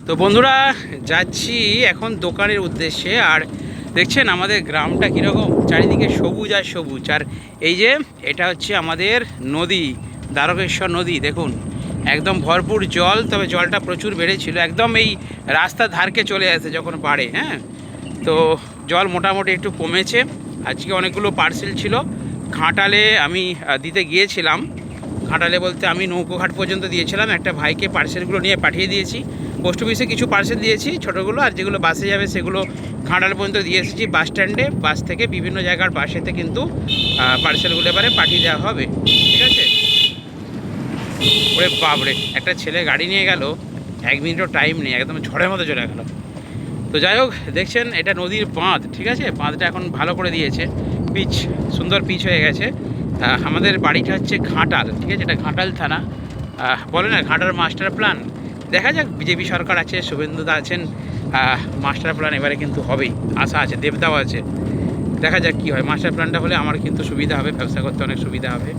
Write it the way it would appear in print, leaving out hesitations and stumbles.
তো বন্ধুরা, যাচ্ছি এখন দোকানের উদ্দেশ্যে। আর দেখছেন আমাদের গ্রামটা কীরকম, চারিদিকে সবুজ আর সবুজ। আর এই যে এটা হচ্ছে আমাদের নদী, দ্বারকেশ্বর নদী। দেখুন একদম ভরপুর জল, তবে জলটা প্রচুর বেড়েছিল, একদম এই রাস্তার ধারকে চলে আসে যখন বাড়ে। হ্যাঁ, তো জল মোটামুটি একটু কমেছে। আজকে অনেকগুলো পার্সেল ছিল ঘাটালে, আমি দিতে গিয়েছিলাম। ঘাটালে বলতে আমি নৌকোঘাট পর্যন্ত দিয়েছিলাম, একটা ভাইকে পার্সেলগুলো নিয়ে পাঠিয়ে দিয়েছি। পোস্ট অফিসে কিছু পার্সেল দিয়েছি ছোটোগুলো, আর যেগুলো বাসে যাবে সেগুলো ঘাটাল পর্যন্ত দিয়ে এসেছি। বাস স্ট্যান্ডে বাস থেকে বিভিন্ন জায়গার বাসেতে কিন্তু পার্সেলগুলো এবারে পাঠিয়ে দেওয়া হবে। ঠিক আছে। ওরে বাপরে, একটা ছেলে গাড়ি নিয়ে গেল, 1 মিনিটও টাইম নেই, একদম ঝড়ের মতো চলে গেল। তো যাই হোক, দেখছেন এটা নদীর বাঁধ। ঠিক আছে, বাঁধটা এখন ভালো করে দিয়েছে, পিচ সুন্দর পিচ হয়ে গেছে। আমাদের বাড়িটা হচ্ছে ঘাটাল। ঠিক আছে, এটা ঘাটাল থানা, বলে না ঘাটাল মাস্টার প্ল্যান। দেখা যাক, বিজেপি সরকার আছে, শুভেন্দুদা আছেন, মাস্টার প্ল্যান এবারে কিন্তু হবেই, আশা আছে, দেবদাও আছে। দেখা যাক কী হয়। মাস্টার প্ল্যানটা হলে আমার কিন্তু সুবিধা হবে, ব্যবসা করতে অনেক সুবিধা হবে।